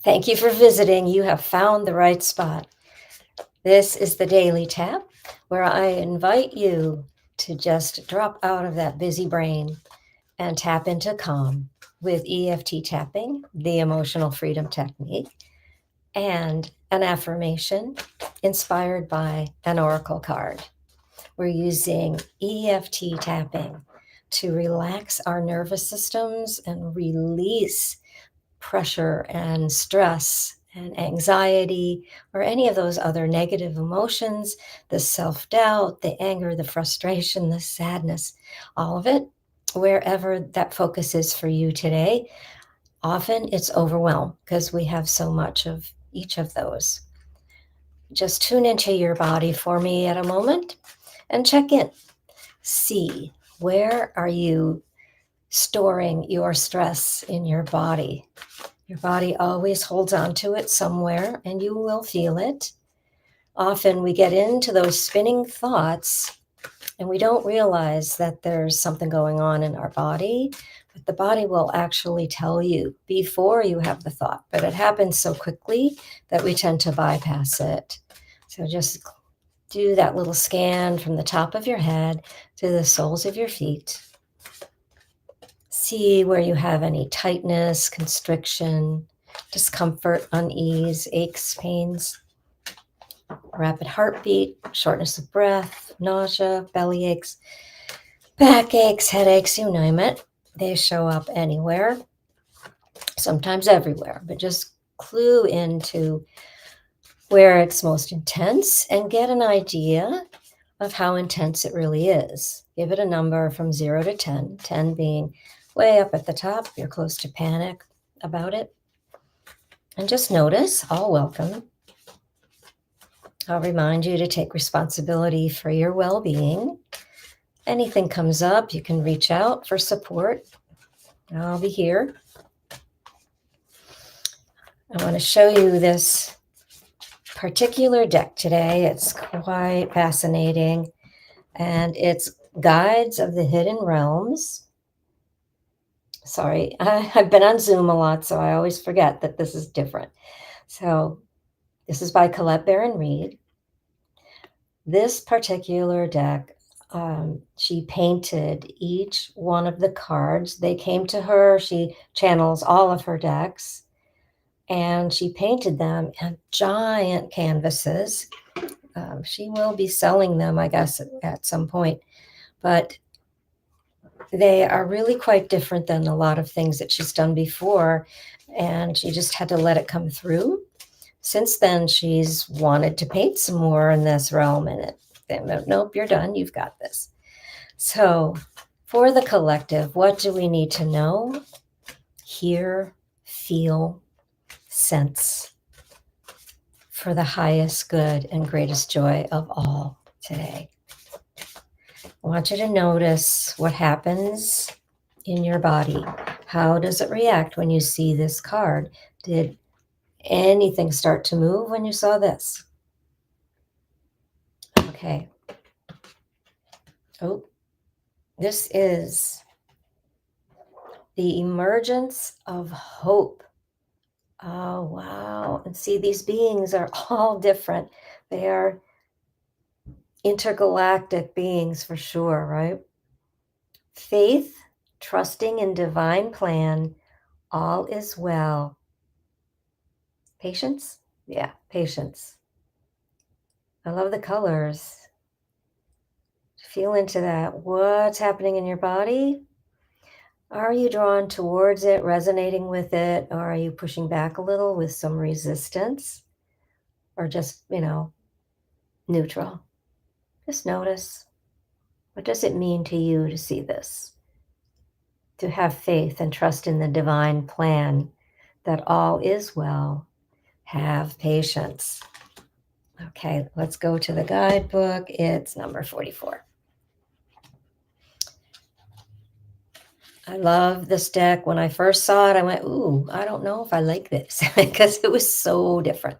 Thank you for visiting. You have found the right spot. This is the Daily Tap, where I invite you to just drop out of that busy brain and tap into calm with EFT tapping, the emotional freedom technique, and an affirmation inspired by an oracle card. We're using EFT tapping to relax our nervous systems and release pressure and stress and anxiety or any of those other negative emotions, the self-doubt, the anger, the frustration, the sadness, all of it, wherever that focus is for you today. Often it's overwhelmed because we have so much of each of those. Just tune into your body for me at a moment and check in. See, where are you storing your stress in your body? Your body always holds on to it somewhere, and you will feel it. Often we get into those spinning thoughts, and we don't realize that there's something going on in our body, but the body will actually tell you before you have the thought. But it happens so quickly that we tend to bypass it. So just do that little scan from the top of your head to the soles of your feet. See where you have any tightness, constriction, discomfort, unease, aches, pains, rapid heartbeat, shortness of breath, nausea, belly aches, back aches, headaches, you name it. They show up anywhere, sometimes everywhere, but just clue into where it's most intense and get an idea of how intense it really is. Give it a number from 0 to 10, 10 being way up at the top, you're close to panic about it. And just notice, all welcome. I'll remind you to take responsibility for your well-being. Anything comes up, you can reach out for support. I'll be here. I want to show you this particular deck today. It's quite fascinating, and it's Guides of the Hidden Realms. Sorry, I've been on Zoom a lot, so I always forget that this is different. So this is by Colette Baron-Reid. This particular deck, she painted each one of the cards. They came to her. She channels all of her decks, and she painted them on giant canvases. She will be selling them, I guess, at some point. But they are really quite different than a lot of things that she's done before, and she just had to let it come through. Since then, she's wanted to paint some more in this realm, and nope, you're done. You've got this. So for the collective, what do we need to know, hear, feel, sense for the highest good and greatest joy of all today? I want you to notice what happens in your body. How does it react when you see this card? Did anything start to move when you saw this? Okay. Oh, this is the Emergence of Hope. Oh, wow. And see, these beings are all different. They are intergalactic beings for sure, right? Faith, trusting in divine plan, all is well. Patience? Yeah, patience. I love the colors. Feel into that. What's happening in your body? Are you drawn towards it, resonating with it, or are you pushing back a little with some resistance? Or just, neutral? Just notice. What does it mean to you to see this? To have faith and trust in the divine plan that all is well. Have patience. Okay, let's go to the guidebook. It's number 44. I love this deck. When I first saw it, I went, ooh, I don't know if I like this because it was so different.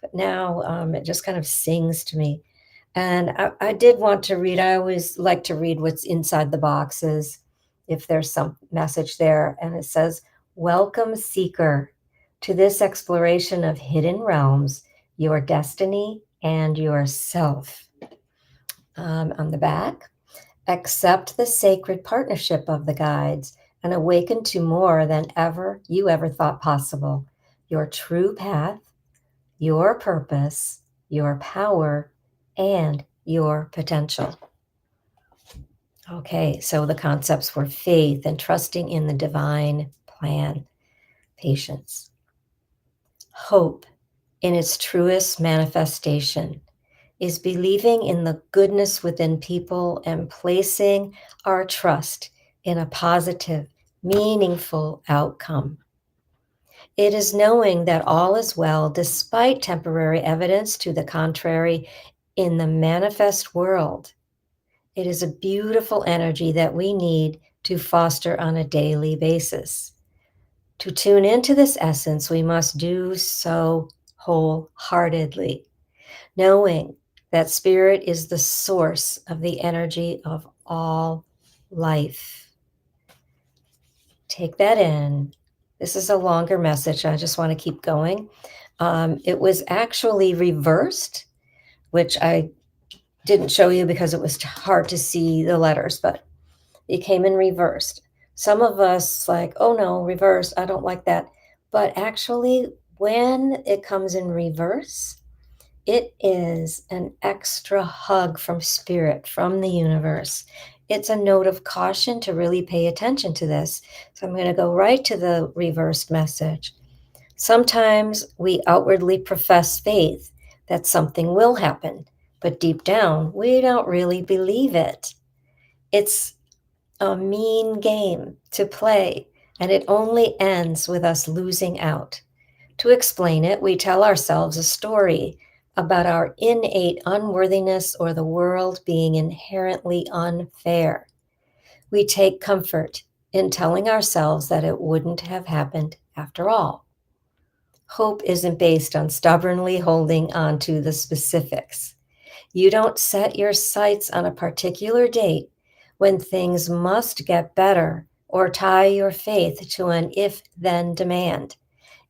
But now it just kind of sings to me. And I did want to read. I always like to read what's inside the boxes if there's some message there. And it says, welcome, seeker. to this exploration of hidden realms, your destiny, and yourself. On the back, accept the sacred partnership of the guides and awaken to more than ever you ever thought possible. Your true path, your purpose, your power, and your potential. Okay, so the concepts were faith and trusting in the divine plan, patience, hope in its truest manifestation is believing in the goodness within people and placing our trust in a positive, meaningful outcome. It is knowing that all is well despite temporary evidence to the contrary in the manifest world. It is a beautiful energy that we need to foster on a daily basis. To tune into this essence, we must do so wholeheartedly, knowing that spirit is the source of the energy of all life. Take that in. This is a longer message. I just want to keep going. It was actually reversed, which I didn't show you because it was hard to see the letters, but it came in reversed. Some of us like, oh no, reversed, I don't like that. But actually, when it comes in reverse, it is an extra hug from spirit, from the universe. It's a note of caution to really pay attention to this. So I'm going to go right to the reversed message. Sometimes we outwardly profess faith that something will happen, but deep down, we don't really believe it. It's a mean game to play, and it only ends with us losing out. To explain it, we tell ourselves a story about our innate unworthiness or the world being inherently unfair. We take comfort in telling ourselves that it wouldn't have happened after all. Hope isn't based on stubbornly holding on to the specifics. You don't set your sights on a particular date when things must get better or tie your faith to an if-then demand.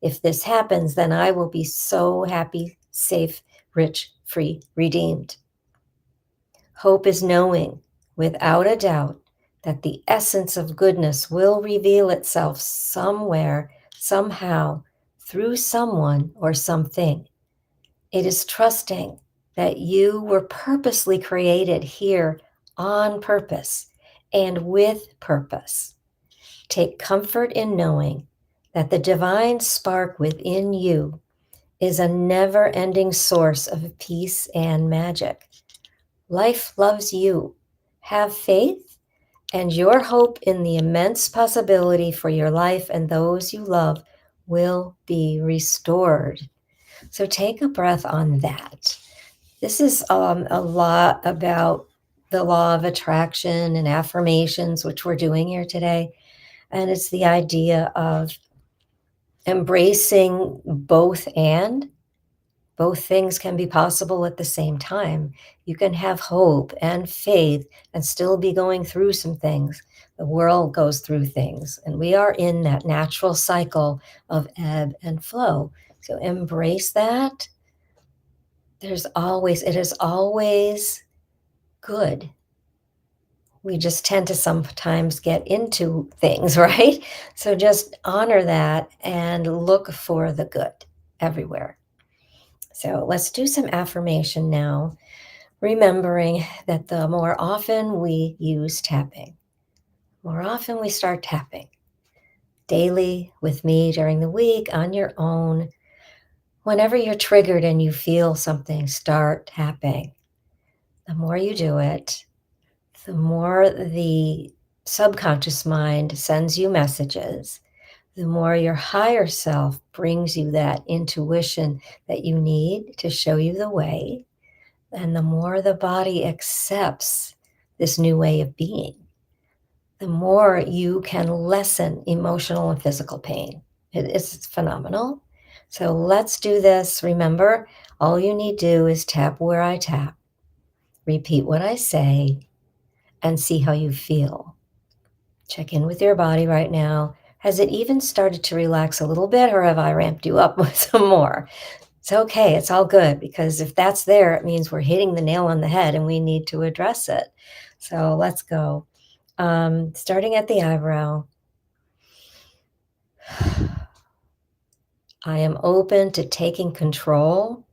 If this happens, then I will be so happy, safe, rich, free, redeemed. Hope is knowing, without a doubt, that the essence of goodness will reveal itself somewhere, somehow, through someone or something. It is trusting that you were purposely created here on purpose and with purpose. Take comfort in knowing that the divine spark within you is a never-ending source of peace and magic. Life loves you. Have faith, and your hope in the immense possibility for your life and those you love will be restored. So take a breath on that. This is a lot about the law of attraction and affirmations, which we're doing here today. And it's the idea of embracing both, and both things can be possible at the same time. You can have hope and faith and still be going through some things. The world goes through things, and we are in that natural cycle of ebb and flow. So embrace that. It is always good. We just tend to sometimes get into things, right? So just honor that and look for the good everywhere. So let's do some affirmation now, remembering that the more often we use tapping, more often we start tapping daily with me during the week, on your own. Whenever you're triggered and you feel something, start tapping. The more you do it, the more the subconscious mind sends you messages, the more your higher self brings you that intuition that you need to show you the way, and the more the body accepts this new way of being, the more you can lessen emotional and physical pain. It's phenomenal. So let's do this. Remember, all you need to do is tap where I tap, repeat what I say, and see how you feel. Check in with your body right now. Has it even started to relax a little bit, or have I ramped you up with some more? It's okay. It's all good, because if that's there, it means we're hitting the nail on the head and we need to address it. So let's go. Starting at the eyebrow. I am open to taking control,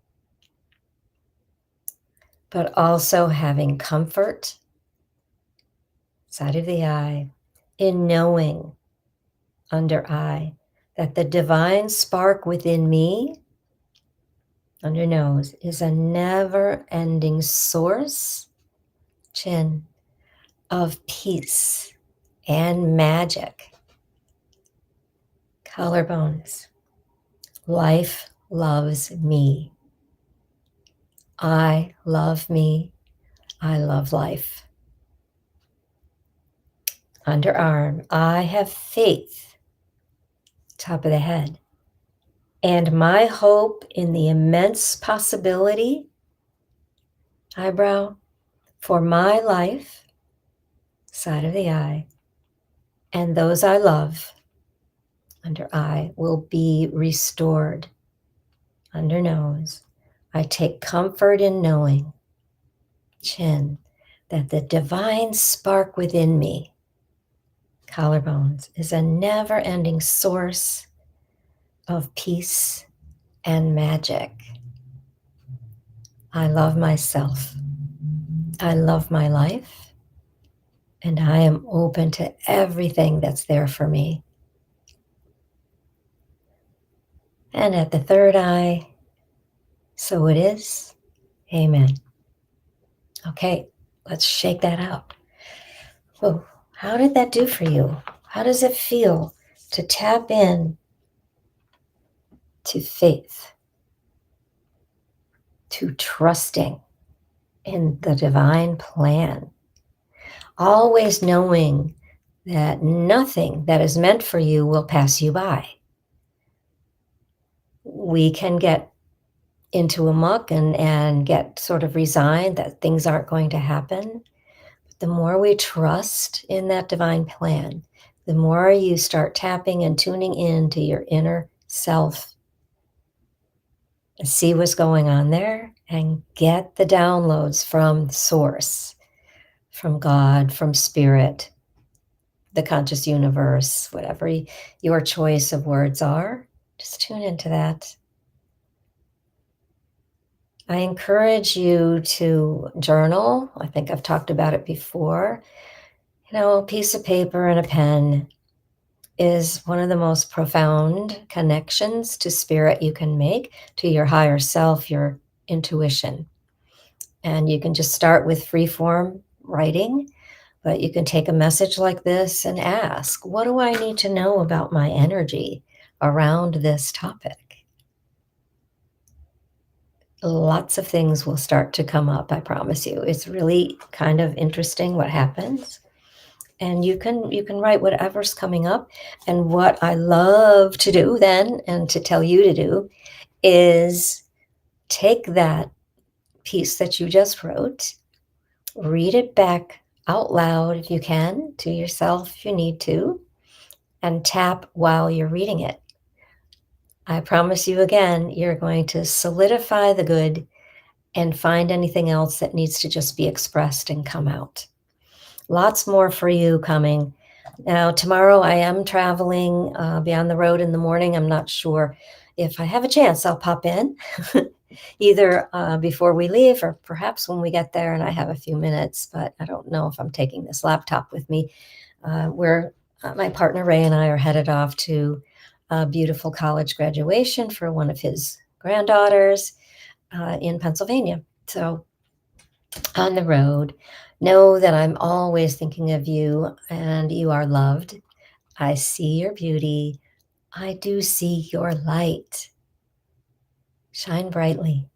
but also having comfort, side of the eye, in knowing, under eye, that the divine spark within me, under nose, is a never-ending source, chin, of peace and magic. Collarbones. Life loves me. I love me. I love life. Underarm. I have faith. Top of the head. And my hope in the immense possibility, eyebrow, for my life, side of the eye, and those I love, under eye, will be restored. Under nose. I take comfort in knowing, chin, that the divine spark within me, collarbones, is a never-ending source of peace and magic. I love myself. I love my life. And I am open to everything that's there for me. And at the third eye, so it is. Amen. Okay, let's shake that out. Whoa, how did that do for you? How does it feel to tap in to faith, to trusting in the divine plan? Always knowing that nothing that is meant for you will pass you by. We can get into a muck and get sort of resigned that things aren't going to happen. But the more we trust in that divine plan, the more you start tapping and tuning into your inner self and see what's going on there and get the downloads from source, from God, from spirit, the conscious universe, whatever your choice of words are. Just tune into that. I encourage you to journal. I think I've talked about it before. You know, a piece of paper and a pen is one of the most profound connections to spirit you can make, to your higher self, your intuition. And you can just start with free form writing, but you can take a message like this and ask, what do I need to know about my energy around this topic? Lots of things will start to come up, I promise you. It's really kind of interesting what happens. And you can write whatever's coming up. And what I love to do then, and to tell you to do, is take that piece that you just wrote, read it back out loud if you can, to yourself if you need to, and tap while you're reading it. I promise you again, you're going to solidify the good and find anything else that needs to just be expressed and come out. Lots more for you coming. Now, tomorrow I am traveling, be on the road in the morning. I'm not sure if I have a chance, I'll pop in either before we leave or perhaps when we get there and I have a few minutes, but I don't know if I'm taking this laptop with me. My partner Ray and I are headed off to a beautiful college graduation for one of his granddaughters in Pennsylvania. So on the road, know that I'm always thinking of you and you are loved. I see your beauty. I do see your light. Shine brightly.